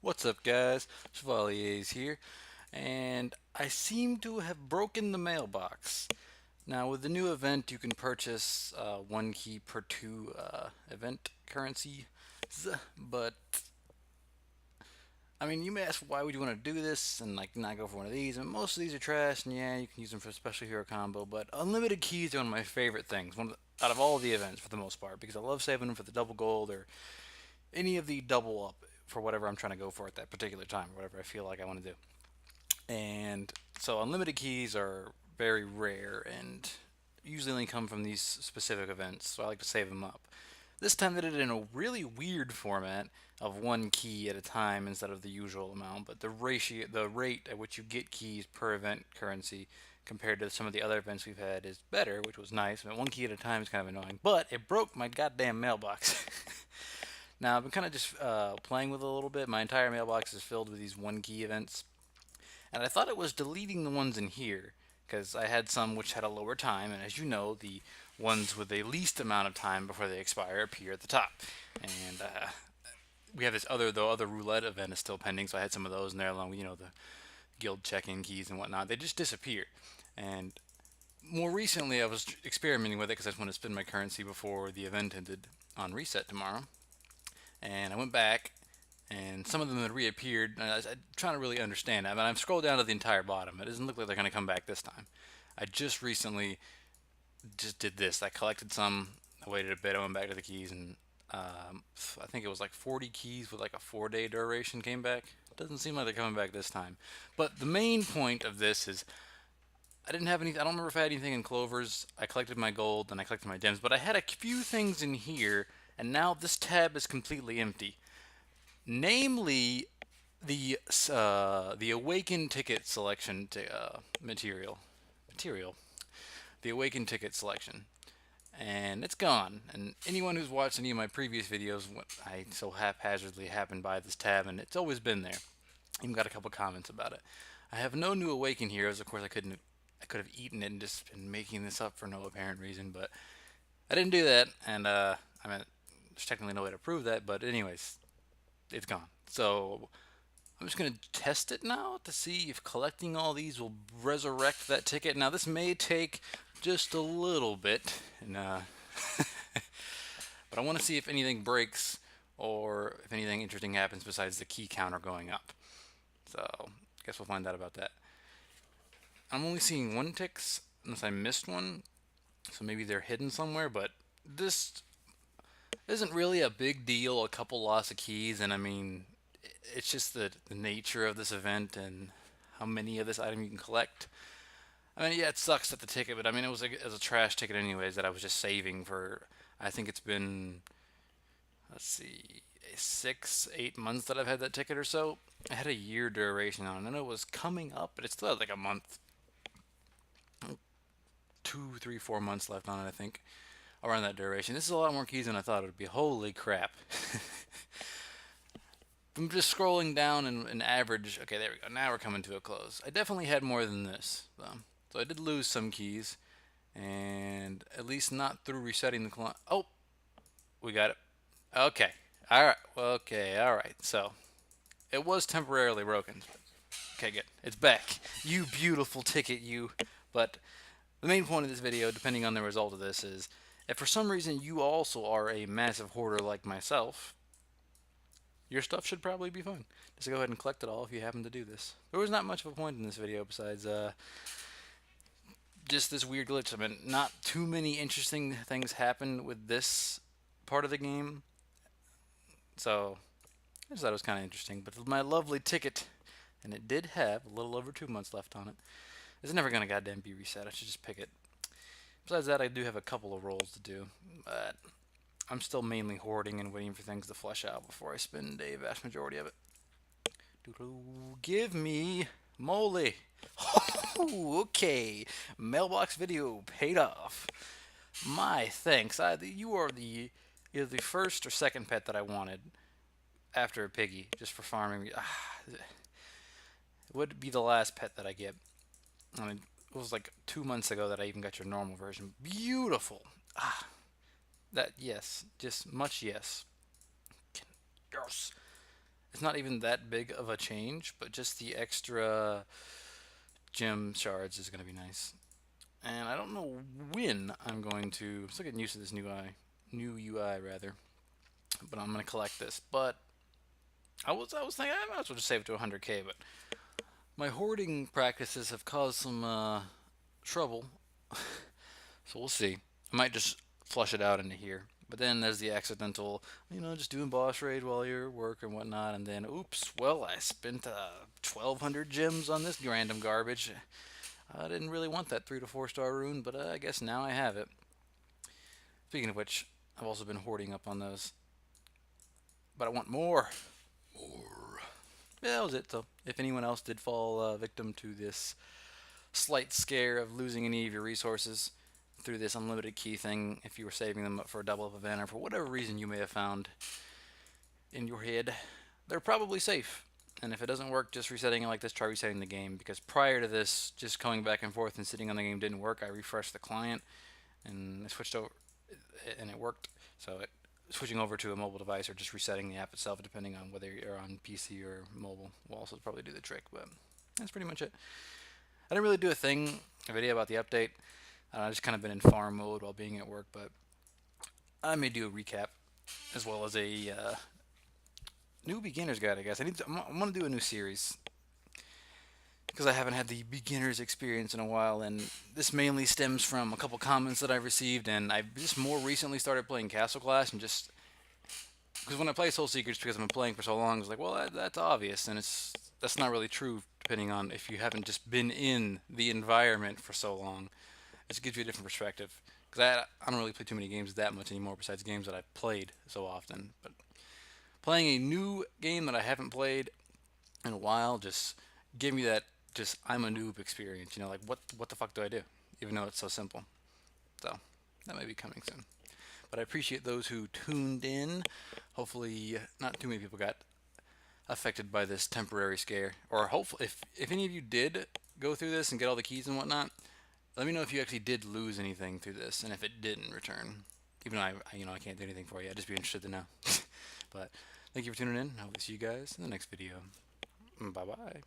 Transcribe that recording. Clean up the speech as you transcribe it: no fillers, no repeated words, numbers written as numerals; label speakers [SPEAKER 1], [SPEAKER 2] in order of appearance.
[SPEAKER 1] What's up, guys? Chevaliers here, and I seem to have broken the mailbox. Now, with the new event, you can purchase one key per two event currency, but I mean, you may ask why would you want to do this and like not go for one of these? And most of these are trash, and yeah, you can use them for a special hero combo. But unlimited keys are one of my favorite things, out of all the events for the most part, because I love saving them for the double gold or any of the double up for whatever I'm trying to go for at that particular time, or whatever I feel like I want to do. And so unlimited keys are very rare and usually only come from these specific events, so I like to save them up. This time they did it in a really weird format of one key at a time instead of the usual amount, but the rate at which you get keys per event currency compared to some of the other events we've had is better, which was nice. But one key at a time is kind of annoying, but it broke my goddamn mailbox. Now I've been kind of just playing with it a little bit. My entire mailbox is filled with these one key events, and I thought it was deleting the ones in here because I had some which had a lower time, and as you know, the ones with the least amount of time before they expire appear at the top. And we have the other roulette event is still pending, so I had some of those in there along with the guild check-in keys and whatnot. They just disappear. And more recently, I was experimenting with it because I just want to spend my currency before the event ended on reset tomorrow. And I went back, and some of them had reappeared. And I'm trying to really understand. I mean, I've scrolled down to the entire bottom. It doesn't look like they're going to come back this time. I just recently just did this. I collected some. I waited a bit. I went back to the keys, and I think it was like 40 keys with like a 4-day duration came back. It doesn't seem like they're coming back this time. But the main point of this is I didn't have any. I don't remember if I had anything in clovers. I collected my gold and I collected my gems, but I had a few things in here, and now this tab is completely empty. Namely, the awakened ticket selection material, the awakened ticket selection, and it's gone. And anyone who's watched any of my previous videos, I so haphazardly happened by this tab, and it's always been there. Even got a couple comments about it. I have no new awakened heroes. Of course, I could have eaten it and just been making this up for no apparent reason, but I didn't do that. And I mean, there's technically no way to prove that, but anyways, it's gone. So I'm just going to test it now to see if collecting all these will resurrect that ticket. Now, this may take just a little bit, and but I want to see if anything breaks or if anything interesting happens besides the key counter going up. So, I guess we'll find out about that. I'm only seeing one ticks unless I missed one, so maybe they're hidden somewhere, but this isn't really a big deal. A couple loss of keys, and I mean, it's just the nature of this event and how many of this item you can collect. I mean, yeah, it sucks that the ticket, but I mean, it was a trash ticket anyways that I was just saving for. I think it's been, let's see, 6, 8 months that I've had that ticket or so. I had a year duration on it. I know it was coming up, but it still had like a month, 2, 3, 4 months left on it, I think, around that duration. This is a lot more keys than I thought it would be. Holy crap. I'm just scrolling down and average. Okay, there we go. Now we're coming to a close. I definitely had more than this, though. So I did lose some keys, and at least not through resetting the client. Oh, we got it. Okay. All right. Okay. All right. So it was temporarily broken. Okay, good. It's back. You beautiful ticket, you. But the main point of this video, depending on the result of this, is if for some reason you also are a massive hoarder like myself, your stuff should probably be fine. Just go ahead and collect it all if you happen to do this. There was not much of a point in this video besides just this weird glitch. I mean, not too many interesting things happen with this part of the game, so I just thought it was kind of interesting. But my lovely ticket, and it did have a little over 2 months left on it, it's never gonna goddamn be reset. I should just pick it. Besides that, I do have a couple of rolls to do, but I'm still mainly hoarding and waiting for things to flush out before I spend a vast majority of it. Give me moly. Okay, mailbox video paid off. My thanks. You are either the first or second pet that I wanted after a piggy, just for farming. It would be the last pet that I get. I mean, it was like 2 months ago that I even got your normal version. Beautiful. That yes, just much yes. Yes. It's not even that big of a change, but just the extra gem shards is going to be nice. And I don't know when I'm going to. I'm still getting used to this new UI rather. But I'm going to collect this. But I was thinking I might as well just save it to 100k. But my hoarding practices have caused some trouble, so we'll see. I might just flush it out into here. But then there's the accidental, just doing boss raid while you're at work and whatnot, and then oops, well, I spent 1,200 gems on this random garbage. I didn't really want that 3 to 4 star rune, but I guess now I have it. Speaking of which, I've also been hoarding up on those, but I want more. More. Yeah, that was it. So, if anyone else did fall victim to this slight scare of losing any of your resources through this unlimited key thing, if you were saving them up for a double up event or for whatever reason you may have found in your head, they're probably safe. And if it doesn't work, just resetting it like this, try resetting the game. Because prior to this, just going back and forth and sitting on the game didn't work. I refreshed the client and I switched over, and it worked. So switching over to a mobile device or just resetting the app itself, depending on whether you're on PC or mobile, will also probably do the trick. But that's pretty much it. I didn't really do a video about the update. I just kind of been in farm mode while being at work, but I may do a recap as well as a new beginner's guide. I guess I'm gonna do a new series because I haven't had the beginner's experience in a while, and this mainly stems from a couple comments that I've received, and I've just more recently started playing Castle Clash, and just because when I play Soul Secrets, because I've been playing for so long, it's like, well, that's obvious, and that's not really true depending on if you haven't just been in the environment for so long. It gives you a different perspective. Because I don't really play too many games that much anymore besides games that I've played so often. But playing a new game that I haven't played in a while just gave me that just I'm a noob experience. Like what the fuck do I do? Even though it's so simple. So that may be coming soon. But I appreciate those who tuned in. Hopefully not too many people got affected by this temporary scare. Or hopefully if any of you did go through this and get all the keys and whatnot, let me know if you actually did lose anything through this, and if it didn't return. Even though I can't do anything for you, I'd just be interested to know. But thank you for tuning in. I hope to see you guys in the next video. Bye bye.